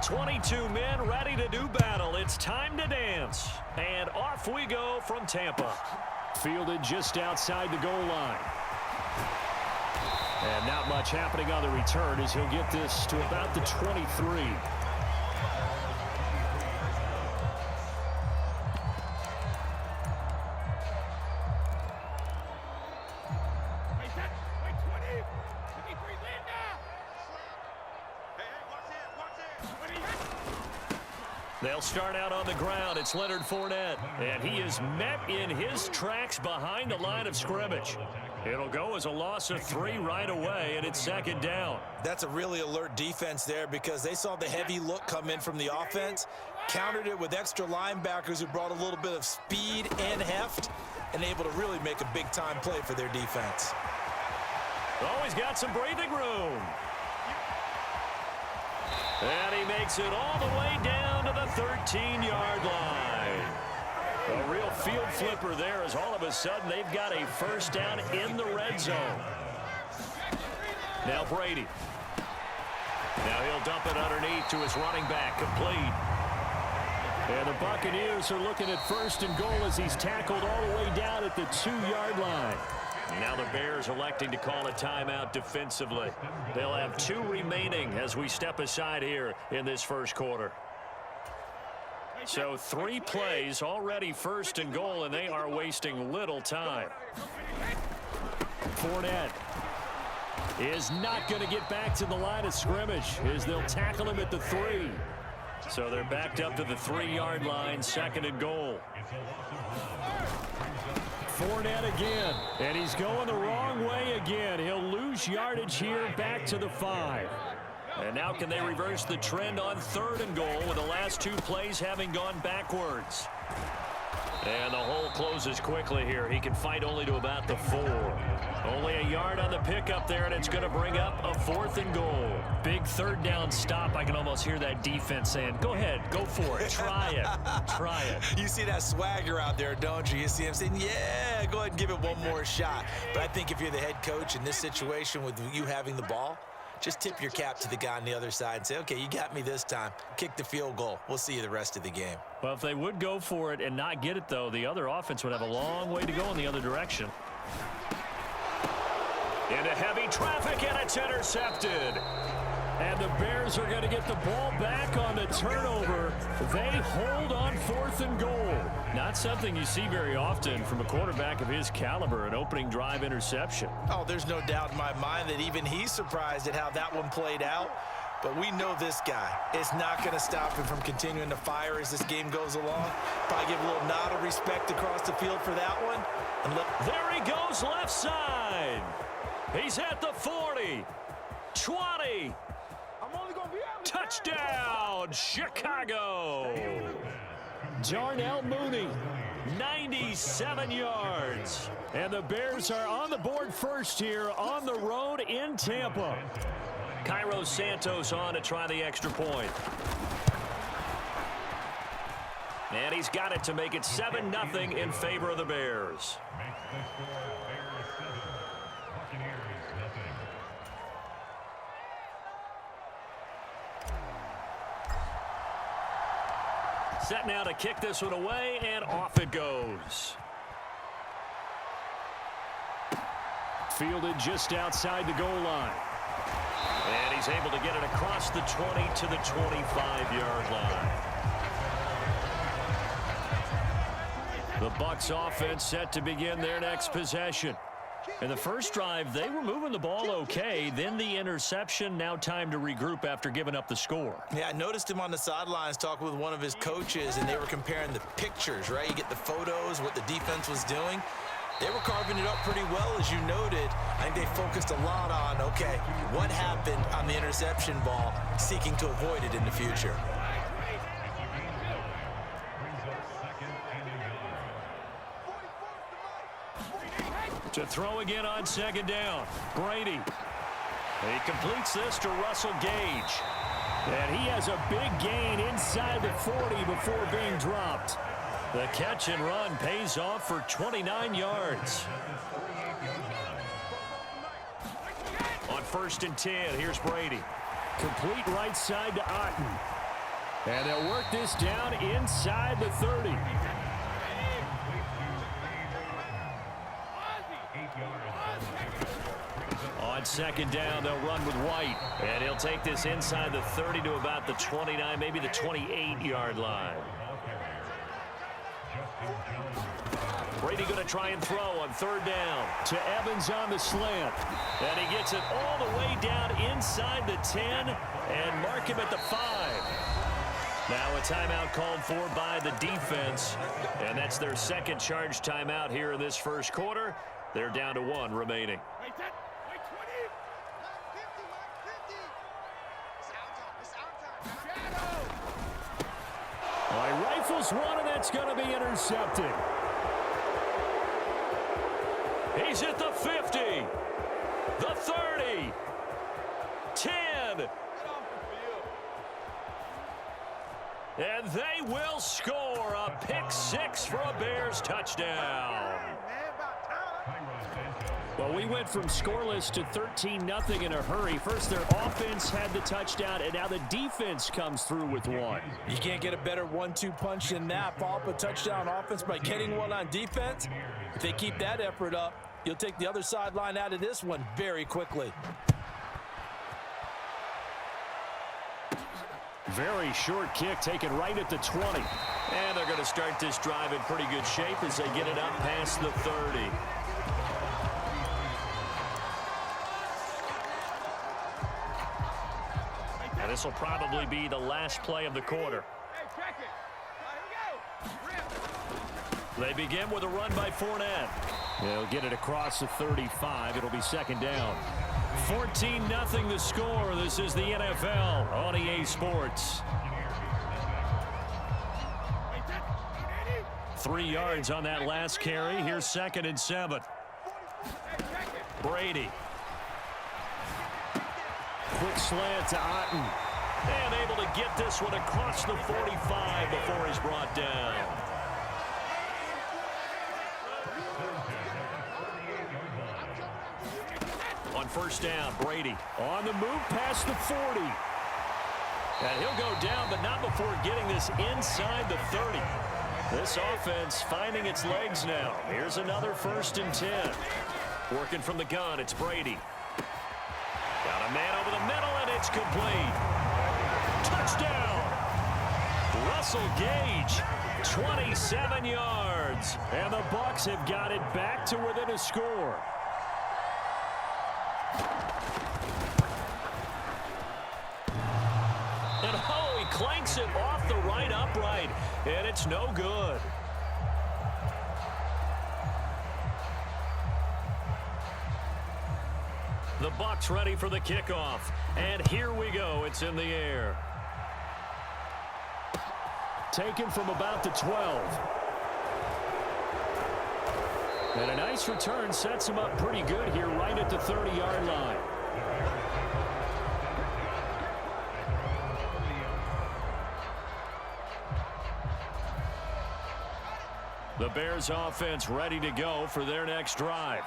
22 men ready to do battle. It's time to dance. And off we go from Tampa. Fielded just outside the goal line. And not much happening on the return as he'll get this to about the 23. They'll start out on the ground. It's Leonard Fournette, and he is met in his tracks behind the line of scrimmage. It'll go as a loss of 3 right away, and it's second down. That's a really alert defense there because they saw the heavy look come in from the offense, countered it with extra linebackers who brought a little bit of speed and heft, and able to really make a big-time play for their defense. Oh, he's got some breathing room. And he makes it all the way down to the 13-yard line. A real field flipper there as all of a sudden they've got a first down in the red zone. Now Brady. Now he'll dump it underneath to his running back, complete. And the Buccaneers are looking at first and goal as he's tackled all the way down at the 2-yard line. Now the Bears electing to call a timeout defensively. They'll have 2 remaining as we step aside here in this first quarter. So 3 plays already first and goal, and they are wasting little time. Fournette is not going to get back to the line of scrimmage as they'll tackle him at the 3. So they're backed up to the 3-yard line, second and goal. Fournette again, and he's going the wrong way again. He'll lose yardage here back to the 5. And now can they reverse the trend on third and goal with the last 2 plays having gone backwards? And the hole closes quickly here. He can fight only to about the 4. Only a yard on the pickup there, and it's going to bring up a 4th and goal. Big third down stop. I can almost hear that defense saying, go ahead, go for it, try it, try it. You see that swagger out there, don't you? You see him saying, yeah, go ahead and give it one more shot. But I think if you're the head coach in this situation with you having the ball, just tip your cap to the guy on the other side and say, okay, you got me this time. Kick the field goal. We'll see you the rest of the game. Well, if they would go for it and not get it, though, the other offense would have a long way to go in the other direction. Into heavy traffic, and it's intercepted. And the Bears are going to get the ball back on the turnover. They hold on 4th and goal. Not something you see very often from a quarterback of his caliber, an opening drive interception. Oh, there's no doubt in my mind that even he's surprised at how that one played out. But we know this guy is not going to stop him from continuing to fire as this game goes along. Probably give a little nod of respect across the field for that one. And there he goes left side. He's at the 40, 20. Touchdown, Chicago. Darnell Mooney, 97 yards. And the Bears are on the board first here on the road in Tampa. Cairo Santos on to try the extra point. And he's got it to make it 7-0 in favor of the Bears. Set now to kick this one away, and off it goes. Fielded just outside the goal line. And he's able to get it across the 20 to the 25-yard line. The Bucs offense set to begin their next possession. In the first drive, they were moving the ball okay. Then the interception, now time to regroup after giving up the score. Yeah, I noticed him on the sidelines talking with one of his coaches, and they were comparing the pictures, right? You get the photos, what the defense was doing. They were carving it up pretty well, as you noted. I think they focused a lot on, okay, what happened on the interception ball, seeking to avoid it in the future. To throw again on second down. Brady. He completes this to Russell Gage. And he has a big gain inside the 40 before being dropped. The catch and run pays off for 29 yards. On 1st and 10, here's Brady. Complete right side to Otten. And they'll work this down inside the 30. On second down, they'll run with White. And he'll take this inside the 30 to about the 29, maybe the 28-yard line. Brady going to try and throw on third down to Evans on the slant. And he gets it all the way down inside the 10 and mark him at the 5. Now a timeout called for by the defense. And that's their second charge timeout here in this first quarter. They're down to 1 remaining. Well, he rifles one, and that's going to be intercepted. He's at the 50, the 30, 10. And they will score a pick 6 for a Bears touchdown. Well, we went from scoreless to 13-0 in a hurry. First, their offense had the touchdown, and now the defense comes through with one. You can't get a better 1-2 punch than that. Follow up a touchdown offense by getting one on defense. If they keep that effort up, you'll take the other sideline out of this one very quickly. Very short kick taken right at the 20. And they're going to start this drive in pretty good shape as they get it up past the 30. And this will probably be the last play of the quarter. They begin with a run by Fournette. They'll get it across the 35. It'll be second down. 14-0 the score. This is the NFL on EA Sports. 3 yards on that last carry. Here's 2nd and 7. Brady. Quick slant to Otten. And able to get this one across the 45 before he's brought down. On first down, Brady on the move past the 40. And he'll go down, but not before getting this inside the 30. This offense finding its legs now. Here's another 1st and 10. Working from the gun, it's Brady. Got a man over the middle, and it's complete. Touchdown! Russell Gage, 27 yards. And the Bucs have got it back to within a score. And oh, he clanks it off the right upright, and it's no good. The Bucs ready for the kickoff, and here we go. It's in the air. Taken from about the 12. And a nice return sets him up pretty good here right at the 30-yard line. The Bears offense ready to go for their next drive.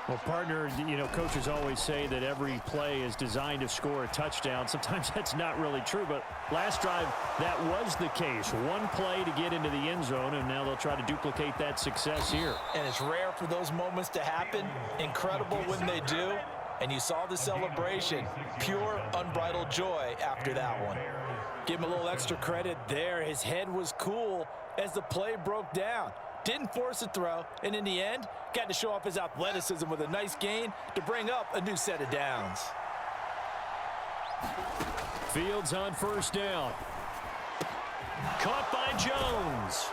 Well, partner, you know, coaches always say that every play is designed to score a touchdown. Sometimes that's not really true, but last drive, that was the case. One play to get into the end zone, and now they'll try to duplicate that success here. And it's rare for those moments to happen. Incredible when they do. And you saw the celebration. Pure, unbridled joy after that one. Give him a little extra credit there. His head was cool as the play broke down. Didn't force a throw, and in the end, got to show off his athleticism with a nice gain to bring up a new set of downs. Fields on first down. Caught by Jones.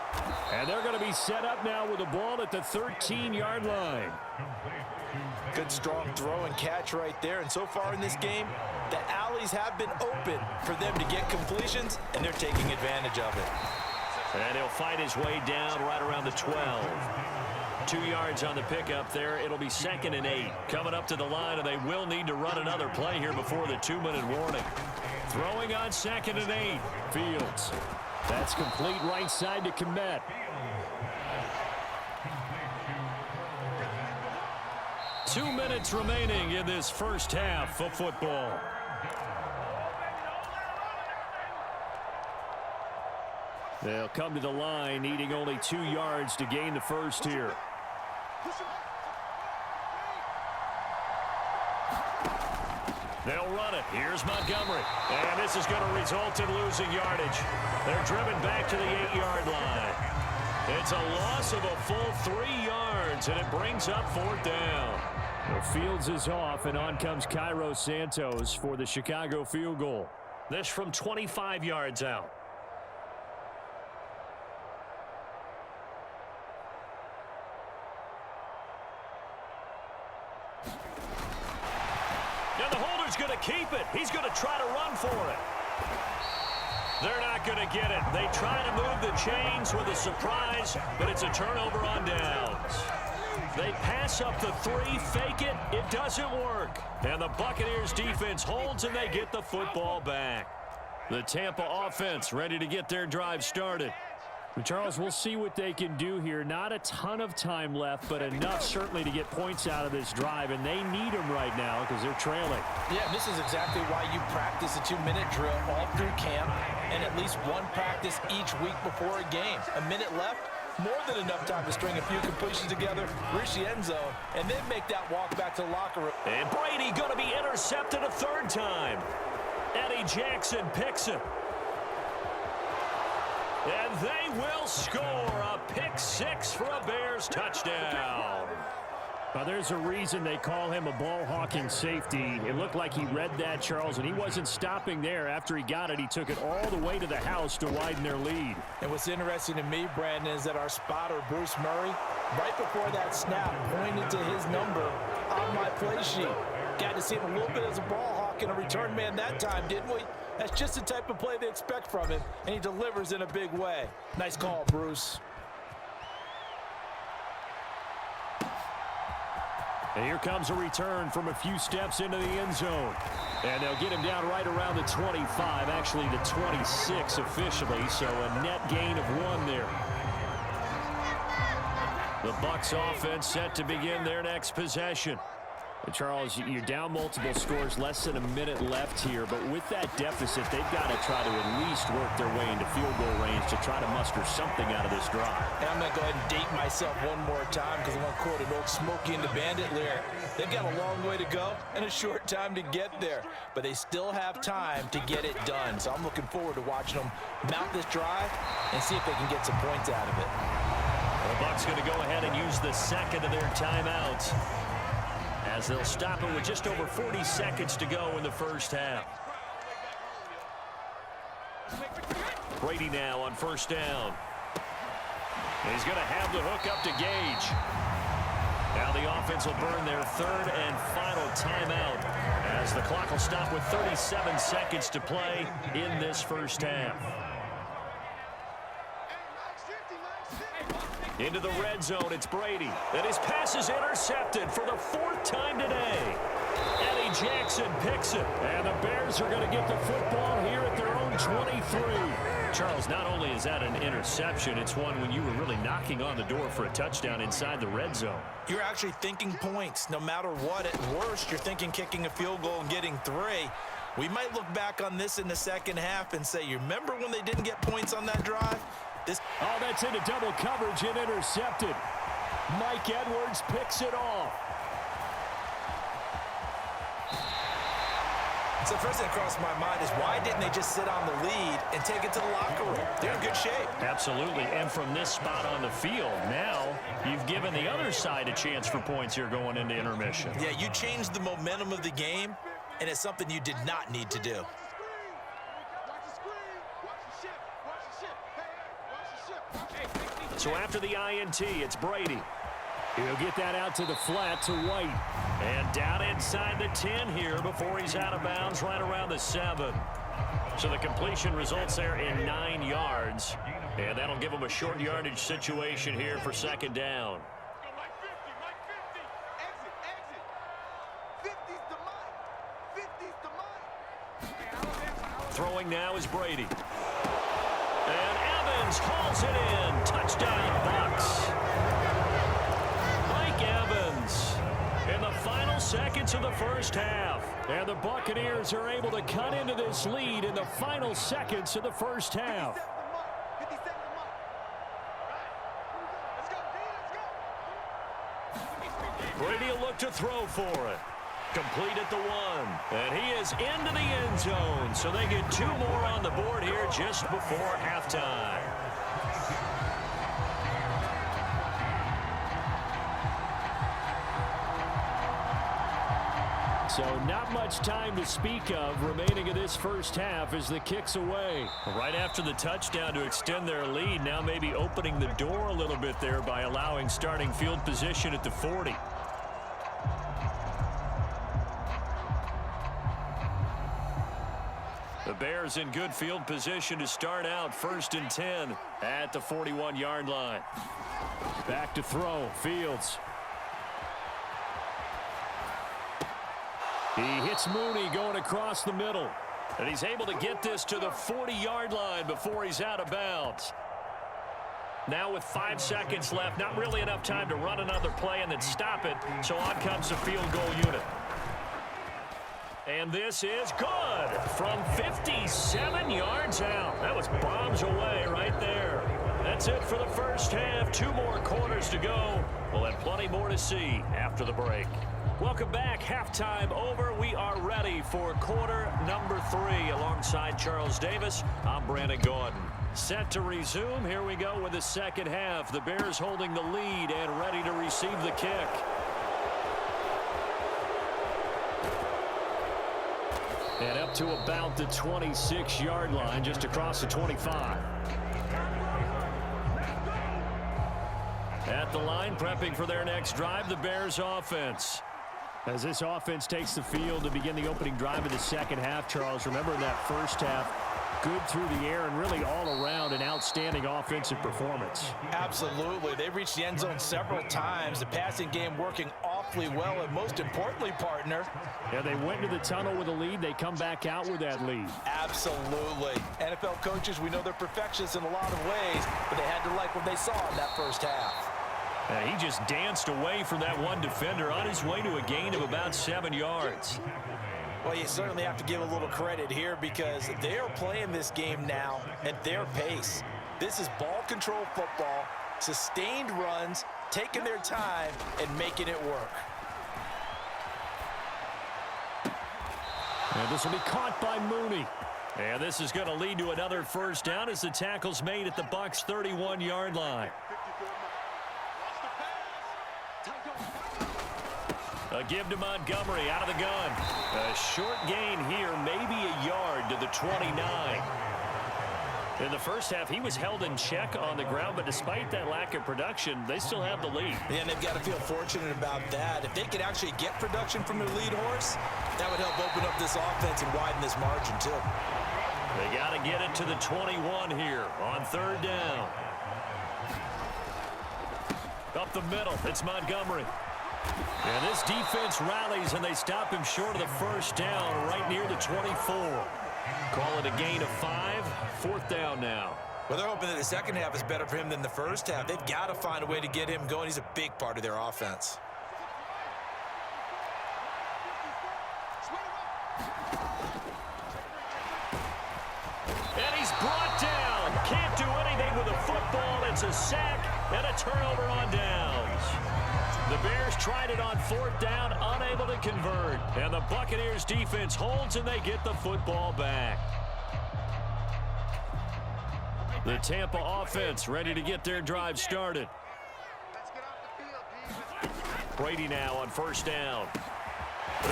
And they're going to be set up now with the ball at the 13-yard line. Good strong throw and catch right there. And so far in this game, the alleys have been open for them to get completions, and they're taking advantage of it. And he'll fight his way down right around the 12. 2 yards on the pickup there. It'll be 2nd and 8. Coming up to the line, and they will need to run another play here before the 2-minute warning. Throwing on 2nd and 8. Fields. That's complete right side to Kmet. Two minutes remaining in this first half of football. They'll come to the line, needing only 2 yards to gain the first here. They'll run it. Here's Montgomery. And this is going to result in losing yardage. They're driven back to the 8-yard line. It's a loss of a full 3 yards, and it brings up 4th down. The Fields is off, and on comes Cairo Santos for the Chicago field goal. This from 25 yards out. Now the holder's going to keep it. He's going to try to run for it. They're not going to get it. They try to move the chains with a surprise, but it's a turnover on downs. They pass up the 3, fake it. It doesn't work. And the Buccaneers defense holds, and they get the football back. The Tampa offense ready to get their drive started. Charles, we'll see what they can do here. Not a ton of time left, but enough certainly to get points out of this drive, and they need them right now because they're trailing. Yeah, this is exactly why you practice a 2-minute drill all through camp and at least one practice each week before a game. A minute left, more than enough time to string a few completions together, reach the end zone, and then make that walk back to the locker room. And Brady going to be intercepted a 3rd time. Eddie Jackson picks it. And they will score a pick 6 for a Bears touchdown. Well, there's a reason they call him a ball-hawking safety. It looked like he read that, Charles, and he wasn't stopping there. After he got it, he took it all the way to the house to widen their lead. And what's interesting to me, Brandon, is that our spotter, Bruce Murray, right before that snap, pointed to his number on my play sheet. Got to see him a little bit as a ball hawk and a return man that time, didn't we? That's just the type of play they expect from him, and he delivers in a big way. Nice call, Bruce. And here comes a return from a few steps into the end zone. And they'll get him down right around the 25, actually the 26 officially, so a net gain of 1 there. The Bucs offense set to begin their next possession. Charles, you're down multiple scores, less than a minute left here, but with that deficit, they've got to try to at least work their way into field goal range to try to muster something out of this drive. And I'm going to go ahead and date myself one more time because I'm going to quote an old Smokey and the Bandit lyric. They've got a long way to go and a short time to get there, but they still have time to get it done. So I'm looking forward to watching them mount this drive and see if they can get some points out of it. The Bucs going to go ahead and use the second of their timeouts, as they'll stop it with just over 40 seconds to go in the first half. Brady now on 1st down. He's going to have the hook up to Gage. Now the offense will burn their 3rd and final timeout as the clock will stop with 37 seconds to play in this first half. Into the red zone, it's Brady. And his pass is intercepted for the 4th time today. Eddie Jackson picks it. And the Bears are going to get the football here at their own 23. Charles, not only is that an interception, it's one when you were really knocking on the door for a touchdown inside the red zone. You're actually thinking points. No matter what, at worst, you're thinking kicking a field goal and getting 3. We might look back on this in the second half and say, you remember when they didn't get points on that drive? Oh, that's into double coverage and intercepted. Mike Edwards picks it off. So the first thing that crossed my mind is why didn't they just sit on the lead and take it to the locker room? They're in good shape. Absolutely, and from this spot on the field, now you've given the other side a chance for points here going into intermission. Yeah, you changed the momentum of the game, and it's something you did not need to do. So after the INT, it's Brady. He'll get that out to the flat to White. And down inside the 10 here before he's out of bounds right around the 7. So the completion results there in 9 yards. And that'll give him a short yardage situation here for 2nd down. Throwing now is Brady. And Evans hauls it in. Touchdown, Bucs. Mike Evans in the final seconds of the first half. And the Buccaneers are able to cut into this lead in the final seconds of the first half. Brady will look to throw for it. Complete at the 1. And he is into the end zone. So they get 2 more on the board here just before halftime. So not much time to speak of remaining in this first half as the kick's away. Right after the touchdown to extend their lead, now maybe opening the door a little bit there by allowing starting field position at the 40. The Bears in good field position to start out 1st and 10 at the 41-yard line. Back to throw, Fields. He hits Mooney going across the middle. And he's able to get this to the 40-yard line before he's out of bounds. Now with 5 seconds left, not really enough time to run another play and then stop it. So on comes the field goal unit. And this is good from 57 yards out. That was bombs away right there. That's it for the first half. 2 more quarters to go. We'll have plenty more to see after the break. Welcome back. Halftime over. We are ready for quarter number 3. Alongside Charles Davis, I'm Brandon Gordon. Set to resume. Here we go with the second half. The Bears holding the lead and ready to receive the kick. And up to about the 26-yard line, just across the 25. At the line, prepping for their next drive, the Bears offense. As this offense takes the field to begin the opening drive of the second half, Charles, remember in that first half, good through the air and really all around an outstanding offensive performance. Absolutely. They reached the end zone several times. The passing game working awfully well, and most importantly, partner. Yeah, they went to the tunnel with a lead. They come back out with that lead. Absolutely. NFL coaches, we know they're perfectionists in a lot of ways, but they had to like what they saw in that first half. And he just danced away from that one defender on his way to a gain of about 7 yards. Well, you certainly have to give a little credit here because they are playing this game now at their pace. This is ball control football, sustained runs, taking their time and making it work. And this will be caught by Mooney. And this is going to lead to another first down as the tackle's made at the Bucs' 31-yard line. A give to Montgomery out of the gun. A short gain here, maybe a yard to the 29. In the first half, he was held in check on the ground, but despite that lack of production, they still have the lead. Yeah, and they've got to feel fortunate about that. If they could actually get production from their lead horse, that would help open up this offense and widen this margin, too. They got to get it to the 21 here on 3rd down. Up the middle, it's Montgomery. And this defense rallies, and they stop him short of the first down right near the 24. Call it a gain of 5. 4th down now. Well, they're hoping that the second half is better for him than the first half. They've got to find a way to get him going. He's a big part of their offense. And he's brought down. Can't do anything with the football. It's a sack and a turnover on downs. The Bears tried it on 4th down, unable to convert. And the Buccaneers defense holds, and they get the football back. The Tampa offense ready to get their drive started. Brady now on 1st down.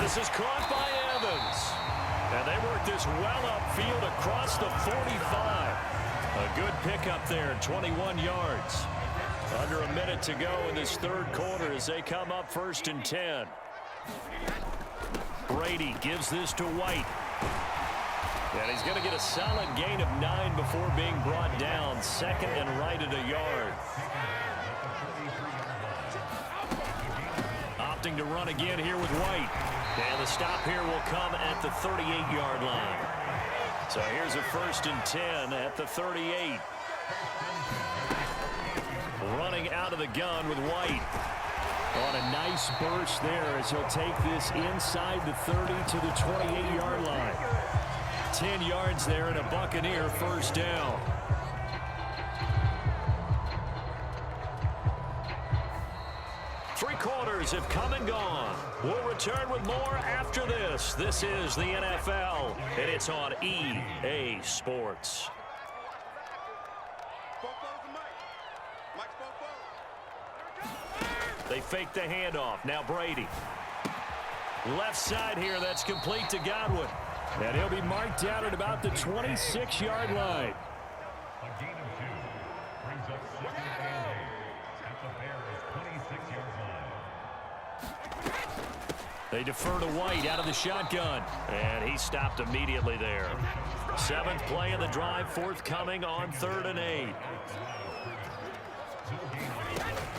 This is caught by Evans. And they work this well upfield across the 45. A good pickup there, 21 yards. Under a minute to go in this 3rd quarter as they come up 1st and 10. Brady gives this to White. And he's going to get a solid gain of 9 before being brought down. 2nd and right at a yard. Opting to run again here with White. And the stop here will come at the 38-yard line. So here's a 1st and 10 at the 38. Running out of the gun with White. On a nice burst there as he'll take this inside the 30 to the 28-yard line. 10 yards there and a Buccaneer 1st down. quarters have come and gone. We'll return with more after this. This is the NFL, and it's on EA Sports. They fake the handoff. Now Brady. Left side here, that's complete to Godwin. And he'll be marked down at about the 26-yard line. A gain of 2 brings up 2nd and 8 at the Bears' 26-yard line. They defer to White out of the shotgun. And he stopped immediately there. 7th play of the drive, forthcoming on 3rd and 8.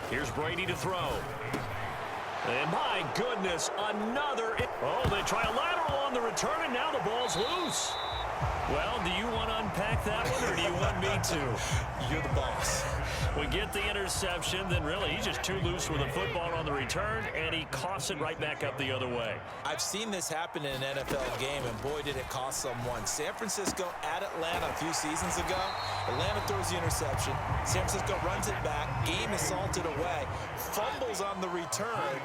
Here's Brady to throw. And my goodness, another. Oh, they try a lateral on the return, and now the ball's loose. Well, do you want to unpack that one, or do you want me to? You're the boss. We get the interception, then really he's just too loose with the football on the return, and he coughs it right back up the other way. I've seen this happen in an NFL game, and boy, did it cost someone. San Francisco at Atlanta a few seasons ago. Atlanta throws the interception. San Francisco runs it back. Game is salted away. Fumbles on the return.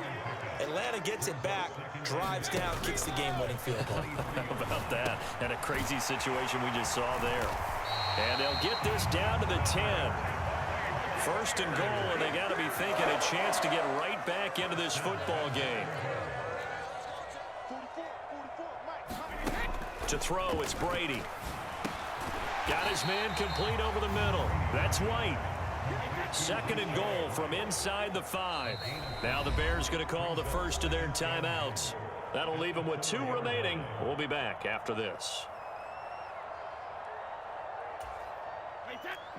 Atlanta gets it back, drives down, kicks the game-winning field goal. How about that? And a crazy situation we just saw there. And they'll get this down to the 10. 1st and goal, and they got to be thinking a chance to get right back into this football game. To throw, it's Brady. Got his man complete over the middle. That's White. 2nd and goal from inside the 5. Now the Bears going to call the first of their timeouts. That'll leave them with 2 remaining. We'll be back after this.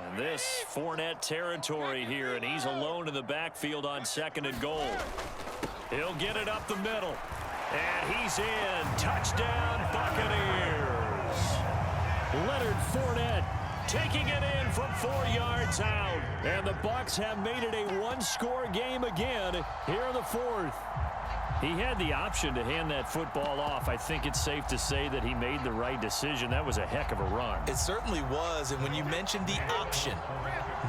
And this Fournette territory here, and he's alone in the backfield on 2nd and goal. He'll get it up the middle. And he's in. Touchdown, Buccaneers. Leonard Fournette taking it in from 4 yards out. And the Bucs have made it a one-score game again here in the 4th. He had the option to hand that football off. I think it's safe to say that he made the right decision. That was a heck of a run. It certainly was, and when you mentioned the option,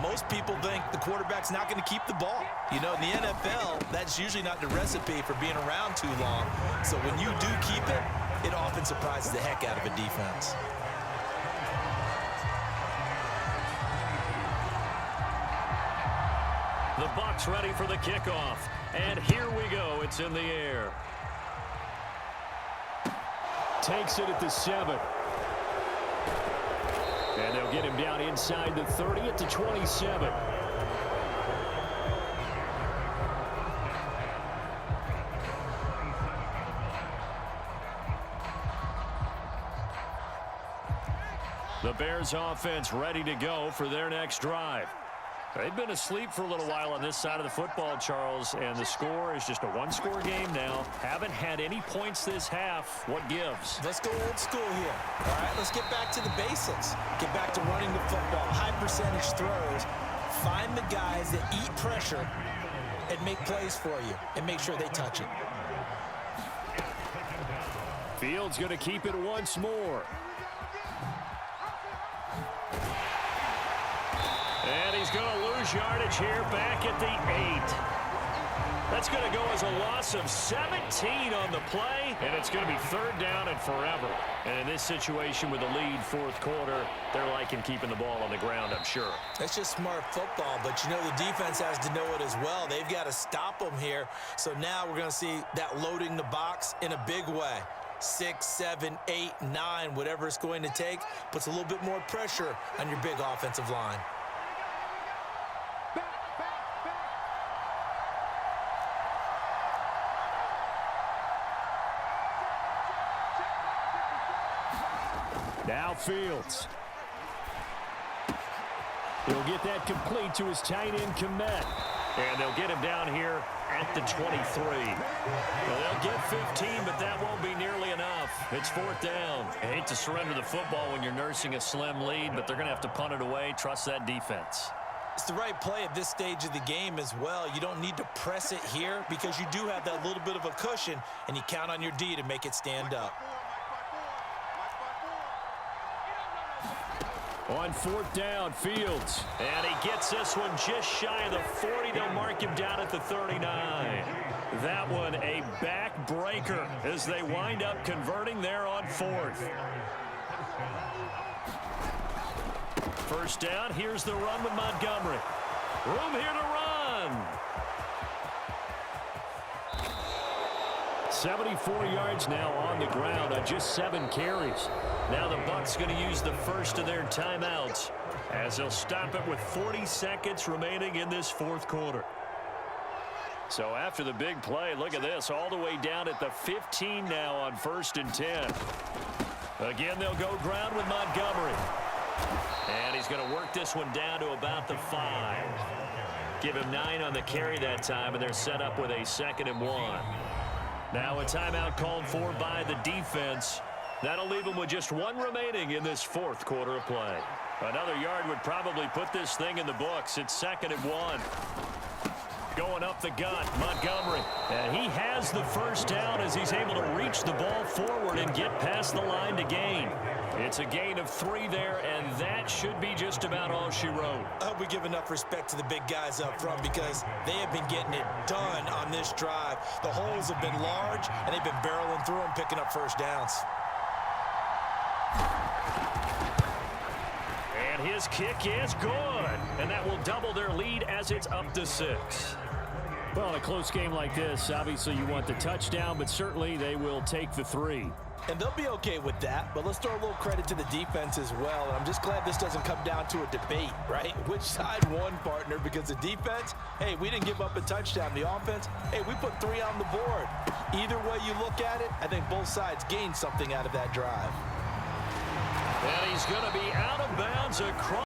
most people think the quarterback's not going to keep the ball. You know, in the NFL, that's usually not the recipe for being around too long. So when you do keep it, it often surprises the heck out of a defense. The Bucs ready for the kickoff. And here we go. It's in the air. Takes it at the 7. And they'll get him down inside the 30 at the 27. The Bears offense ready to go for their next drive. They've been asleep for a little while on this side of the football, Charles, and the score is just a one-score game now. Haven't had any points this half. What gives? Let's go old school here. All right, let's get back to the basics. Get back to running the football, high percentage throws. Find the guys that eat pressure and make plays for you and make sure they touch it. Fields going to keep it once more. And he's going to lose yardage here back at the 8. That's going to go as a loss of 17 on the play, and it's going to be 3rd down and forever. And in this situation with the lead 4th quarter, they're liking keeping the ball on the ground, I'm sure. That's just smart football, but you know the defense has to know it as well. They've got to stop them here. So now we're going to see that loading the box in a big way. 6, 7, 8, 9, whatever it's going to take, puts a little bit more pressure on your big offensive line. Now Fields. He'll get that complete to his tight end, Komet. And they'll get him down here at the 23. Well, they'll get 15, but that won't be nearly enough. It's 4th down. I hate to surrender the football when you're nursing a slim lead, but they're going to have to punt it away. Trust that defense. It's the right play at this stage of the game as well. You don't need to press it here because you do have that little bit of a cushion, and you count on your D to make it stand up. On 4th down, Fields. And he gets this one just shy of the 40. They'll mark him down at the 39. That one a backbreaker as they wind up converting there on 4th. First down, here's the run with Montgomery. Room here to run. 74 yards now on the ground on just 7 carries. Now the Bucs going to use the first of their timeouts as they'll stop it with 40 seconds remaining in this 4th quarter. So after the big play, look at this, all the way down at the 15 now on 1st and 10. Again, they'll go ground with Montgomery. And he's going to work this one down to about the 5. Give him 9 on the carry that time, and they're set up with a 2nd and 1. Now a timeout called for by the defense. That'll leave them with just 1 remaining in this 4th quarter of play. Another yard would probably put this thing in the books. It's 2nd and 1. Going up the gut, Montgomery. And he has the first down as he's able to reach the ball forward and get past the line to gain. It's a gain of 3 there, and that should be just about all she wrote. I hope we give enough respect to the big guys up front because they have been getting it done on this drive. The holes have been large, and they've been barreling through them, picking up first downs. And his kick is good, and that will double their lead as it's up to 6. Well, in a close game like this, obviously you want the touchdown, but certainly they will take the 3. And they'll be okay with that, but let's throw a little credit to the defense as well. And I'm just glad this doesn't come down to a debate, right? Which side won, partner? Because the defense, hey, we didn't give up a touchdown. The offense, hey, we put 3 on the board. Either way you look at it, I think both sides gained something out of that drive. And he's going to be out of bounds across.